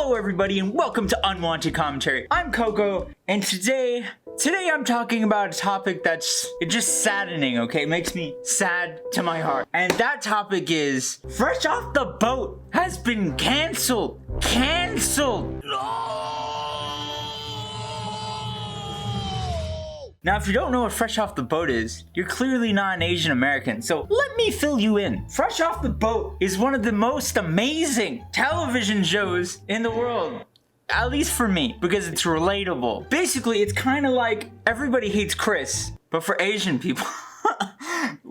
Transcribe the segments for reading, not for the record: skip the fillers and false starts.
Hello everybody and welcome to Unwanted Commentary. I'm Coco and today I'm talking about a topic that's just saddening, okay? It makes me sad to my heart. And that topic is Fresh Off the Boat has been canceled. Canceled. Now, if you don't know what Fresh Off the Boat is, you're clearly not an Asian American, so let me fill you in. Fresh Off the Boat is one of the most amazing television shows in the world. At least for me, because it's relatable. Basically, it's kind of like Everybody Hates Chris, but for Asian people.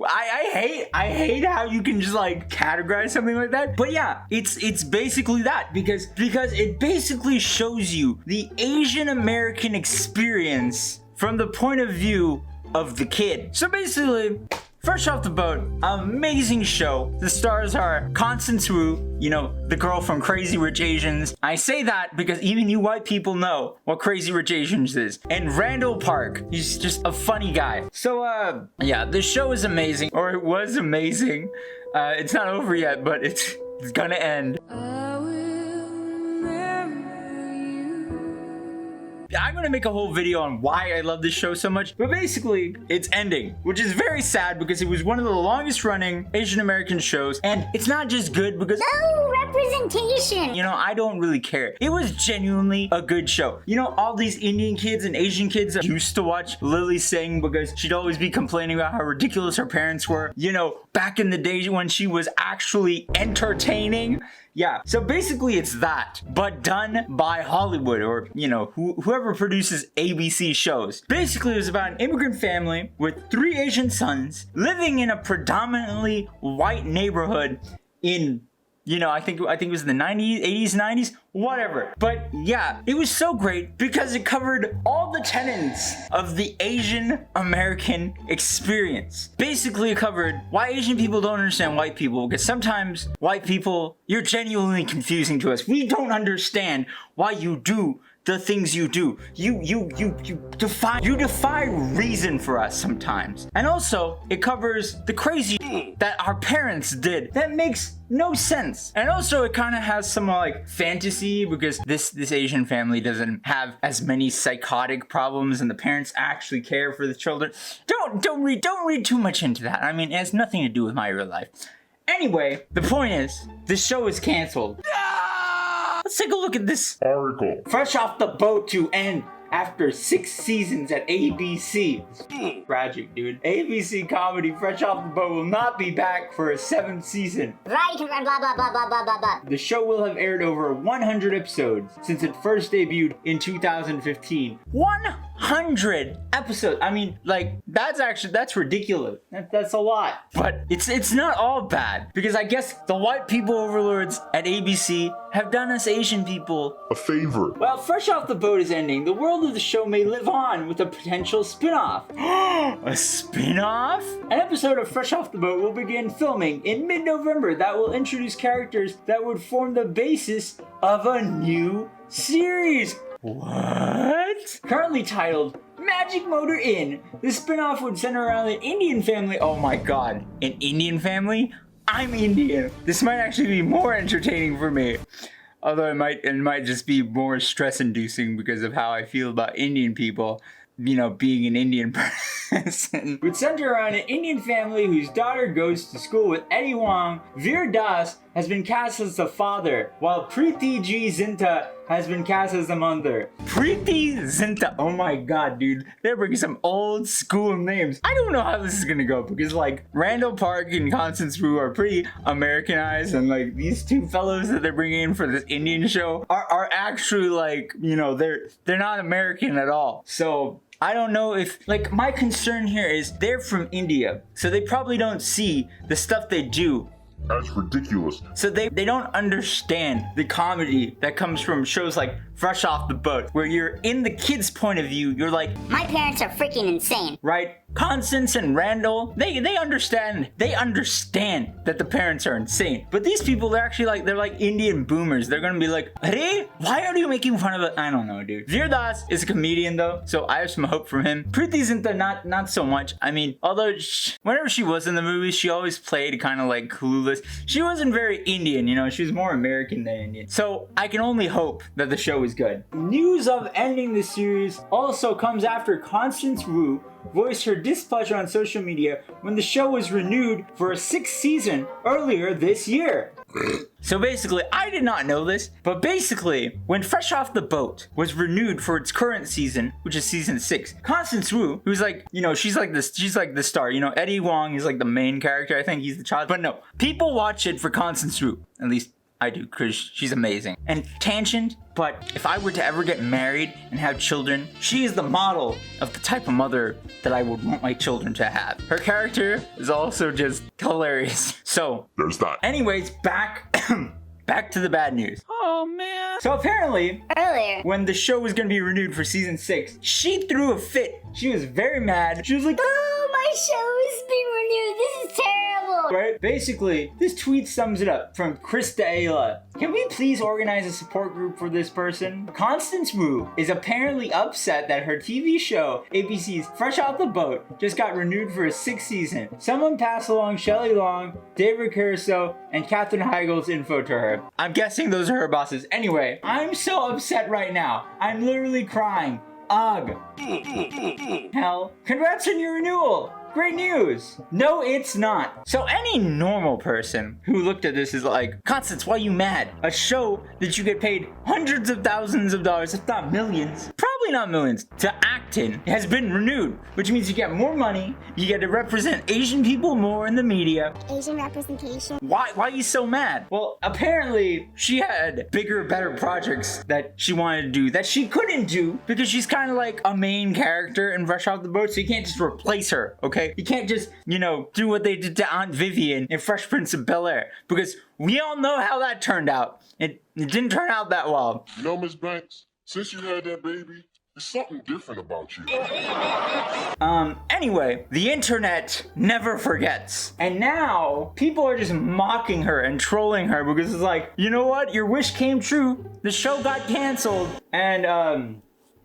I hate how you can just like categorize something like that. But yeah, it's basically that because it basically shows you the Asian American experience from the point of view of the kid. So basically, Fresh Off the Boat, amazing show. The stars are Constance Wu, you know, the girl from Crazy Rich Asians. I say that because even you white people know what Crazy Rich Asians is. And Randall Park, he's just a funny guy. So, yeah, the show is amazing, or it was amazing. It's not over yet, but it's gonna end. I'm gonna make a whole video on why I love this show so much, but basically, it's ending, which is very sad because it was one of the longest running Asian American shows, and it's not just good because no representation. You know, I don't really care. It was genuinely a good show. You know, all these Indian kids and Asian kids that used to watch Lily sing because she'd always be complaining about how ridiculous her parents were, you know, back in the days when she was actually entertaining. Yeah, so basically it's that, but done by Hollywood or, you know, whoever produces ABC shows. Basically, it was about an immigrant family with 3 Asian sons living in a predominantly white neighborhood in, you know, I think it was the 90s, 80s, 90s, whatever. But yeah, it was so great because it covered all the tenets of the Asian American experience. Basically, it covered why Asian people don't understand white people, because sometimes white people, you're genuinely confusing to us. We don't understand why you do the things you do. You defy reason for us sometimes. And also, it covers the crazy that our parents did. That makes no sense. And also, it kind of has some like fantasy because this Asian family doesn't have as many psychotic problems and the parents actually care for the children. Don't read too much into that. I mean, it has nothing to do with my real life. Anyway, the point is, this show is canceled. Let's take a look at this article. Fresh Off the Boat to end after 6 seasons at ABC. Tragic, dude. ABC comedy Fresh Off the Boat will not be back for a 7th season. Right, blah, blah, blah, blah, blah, blah, blah. The show will have aired over 100 episodes since it first debuted in 2015. 100 episodes. I mean, like, that's ridiculous. That's a lot. But it's not all bad because I guess the white people overlords at ABC have done us Asian people a favor. While Fresh Off the Boat is ending, the world of the show may live on with a potential spin-off. A spin-off? An episode of Fresh Off the Boat will begin filming in mid-November that will introduce characters that would form the basis of a new series. What? Currently titled Magic Motor Inn, the spin-off would center around an Indian family. Oh my god, an Indian family? I'm Indian. This might actually be more entertaining for me. Although it might just be more stress-inducing because of how I feel about Indian people, you know, being an Indian person. Would center around an Indian family whose daughter goes to school with Eddie Huang. Veer Das has been cast as the father, while Preity Zinta has been cast as the mother. Preity Zinta. Oh my god, dude. They're bringing some old school names. I don't know how this is gonna go because like Randall Park and Constance Wu are pretty Americanized, and like these 2 fellows that they're bringing in for this Indian show are actually like, you know, they're not American at all. So I don't know if, like, my concern here is they're from India, so they probably don't see the stuff they do. That's ridiculous. So they don't understand the comedy that comes from shows like Fresh Off the Boat, where you're in the kid's point of view, you're like, my parents are freaking insane. Right? Constance and Randall, they understand that the parents are insane. But these people, they're like Indian boomers. They're gonna be like, Arey, why are you making fun of it? I don't know, dude. Veer Das is a comedian though, so I have some hope from him. Preity Zinta, not so much. I mean, although whenever she was in the movies, she always played kind of like clueless. She wasn't very Indian, you know, she was more American than Indian. So I can only hope that the show is good. News of ending the series also comes after Constance Wu voiced her displeasure on social media when the show was renewed for a 6th season earlier this year. So basically, I did not know this, but basically, when Fresh Off the Boat was renewed for its current season, which is season 6, Constance Wu, who's like, you know, she's like the star, you know, Eddie Huang is like the main character, I think he's the child, but no, people watch it for Constance Wu, at least I do, because she's amazing. And tangent, but if I were to ever get married and have children, she is the model of the type of mother that I would want my children to have. Her character is also just hilarious. So, there's that. Anyways, back to the bad news. Oh man. So apparently, Earlier. when the show was gonna be renewed for season 6, she threw a fit. She was very mad. She was like, Oh, my show is being renewed. This is terrible. right? Basically, this tweet sums it up from Chris Daela. Can we please organize a support group for this person? Constance Wu is apparently upset that her TV show, ABC's Fresh Out the Boat, just got renewed for a 6th season. Someone pass along Shelley Long, David Caruso, and Katherine Heigl's info to her. I'm guessing those are her bosses. Anyway, I'm so upset right now. I'm literally crying. Ugh. Hell, congrats on your renewal. Great news! No, it's not. So any normal person who looked at this is like, Constance, why are you mad? A show that you get paid hundreds of thousands of dollars, if not millions, probably not millions, to act in has been renewed, which means you get more money, you get to represent Asian people more in the media. Asian representation. Why are you so mad? Well, apparently she had bigger, better projects that she wanted to do that she couldn't do because she's kind of like a main character in Fresh Off the Boat, so you can't just replace her, okay? You can't just, you know, do what they did to Aunt Vivian in Fresh Prince of Bel-Air, because we all know how that turned out. It didn't turn out that well. You know, Miss Banks, since you had that baby, there's something different about you. Anyway, the internet never forgets. And now, people are just mocking her and trolling her because it's like, you know what? Your wish came true. The show got canceled. And,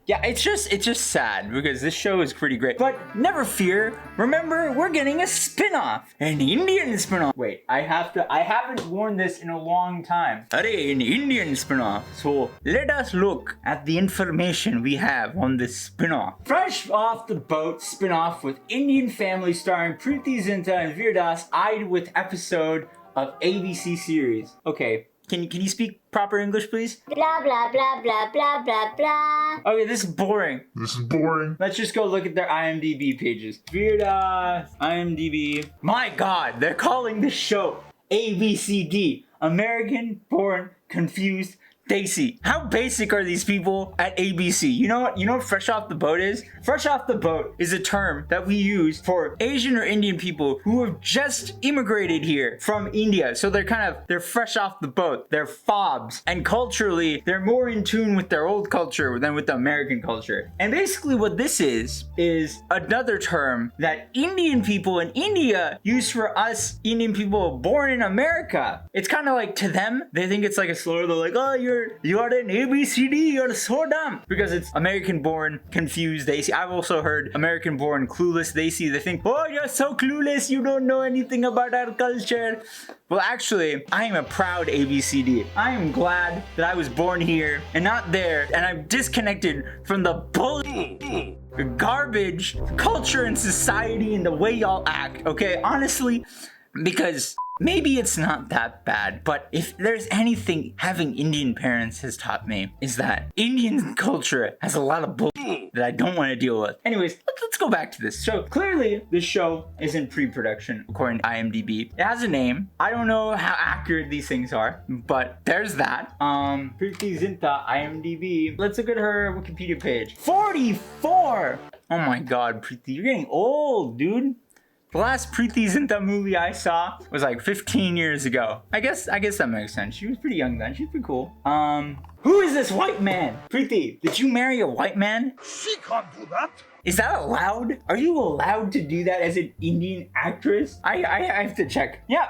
yeah, it's just sad because this show is pretty great. But never fear. Remember, we're getting a spin-off. An Indian spin-off. Wait, I haven't worn this in a long time. Arey, an Indian spin-off. So let us look at the information we have on this spin-off. Fresh Off the Boat spin-off with Indian family starring Preity Zinta and Veer Das eyed with episode of ABC series. Okay. Can you speak proper English, please? Blah, blah, blah, blah, blah, blah, blah. Okay, this is boring. This is boring. Let's just go look at their IMDb pages. Veerda, IMDb. My God, they're calling this show ABCD. American Born Confused Desi. How basic are these people at ABC? You know what Fresh Off the Boat is? Fresh Off the Boat is a term that we use for Asian or Indian people who have just immigrated here from India. So they're fresh off the boat. They're fobs. And culturally, they're more in tune with their old culture than with the American culture. And basically what this is another term that Indian people in India use for us Indian people born in America. It's kind of like to them, they think it's like a slur. They're like, oh, you are an ABCD, you're so dumb. Because it's American Born Confused Desi. I've also heard American Born Clueless Desi. They think, oh, you're so clueless, you don't know anything about our culture. Well, actually, I am a proud ABCD. I am glad that I was born here and not there, and I'm disconnected from the garbage culture and society and the way y'all act, okay? Honestly, because maybe it's not that bad, but if there's anything having Indian parents has taught me, is that Indian culture has a lot of bull that I don't want to deal with. Anyways, let's go back to this. So clearly, this show is in pre-production, according to IMDb. It has a name. I don't know how accurate these things are, but there's that. Preity Zinta, IMDb. Let's look at her Wikipedia page. 44! Oh my God, Preity, you're getting old, dude. The last Preity Zinta movie I saw was like 15 years ago. I guess that makes sense. She was pretty young then. She's pretty cool. Who is this white man? Preity, did you marry a white man? She can't do that. Is that allowed? Are you allowed to do that as an Indian actress? I have to check. Yeah,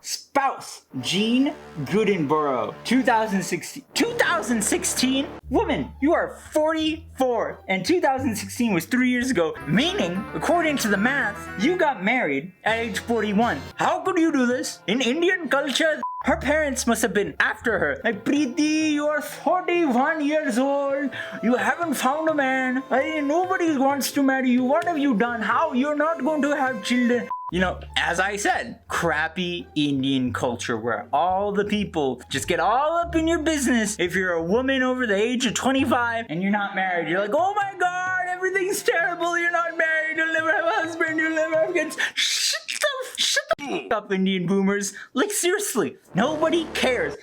spouse, Jean Goodenborough, 2016. 2016? Woman, you are 44, and 2016 was 3 years ago, meaning, according to the math, you got married at age 41. How could you do this? In Indian culture, her parents must have been after her. Like, Preity, you are 41 years old. You haven't found a man. Nobody wants to marry you. What have you done? How? You're not going to have children. You know, as I said, crappy Indian culture where all the people just get all up in your business. If you're a woman over the age of 25 and you're not married, you're like, oh my God, everything's terrible. You're not married. You'll never have a husband. You'll never have kids. Shut the up, Indian boomers. Like, seriously, nobody cares.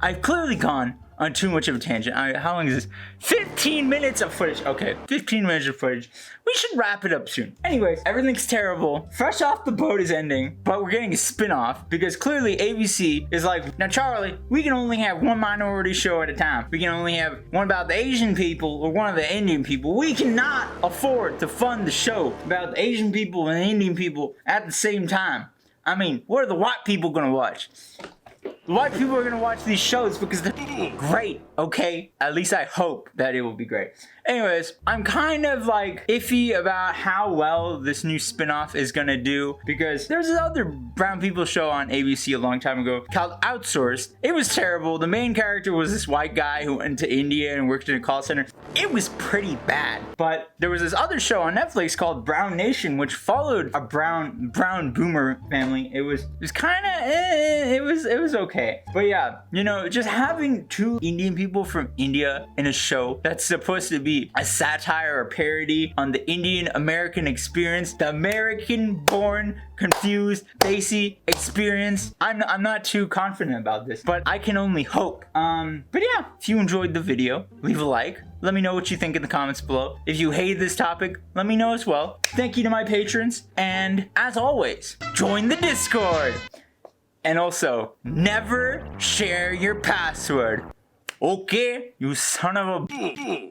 I've clearly gone on too much of a tangent. How long is this? 15 minutes of footage. Okay, 15 minutes of footage. We should wrap it up soon. Anyways, everything's terrible. Fresh Off the Boat is ending, but we're getting a spin-off because clearly ABC is like, now Charlie, we can only have one minority show at a time. We can only have one about the Asian people or one of the Indian people. We cannot afford to fund the show about the Asian people and the Indian people at the same time. I mean, what are the white people gonna watch? The white people are gonna watch these shows because they're great, okay? At least I hope that it will be great. Anyways, I'm kind of like iffy about how well this new spinoff is gonna do because there's this other brown people show on ABC a long time ago called Outsourced. It was terrible. The main character was this white guy who went to India and worked in a call center. It was pretty bad. But there was this other show on Netflix called Brown Nation, which followed a brown boomer family. It was kind of it was okay. But yeah, you know, just having two Indian people from India in a show that's supposed to be a satire or parody on the Indian American experience, the American born confused Desi experience. I'm not too confident about this, but I can only hope. But yeah, if you enjoyed the video, leave a like. Let me know what you think in the comments below. If you hate this topic, let me know as well. Thank you to my patrons, and as always, join the Discord. And also, never share your password. Okay, you son of a...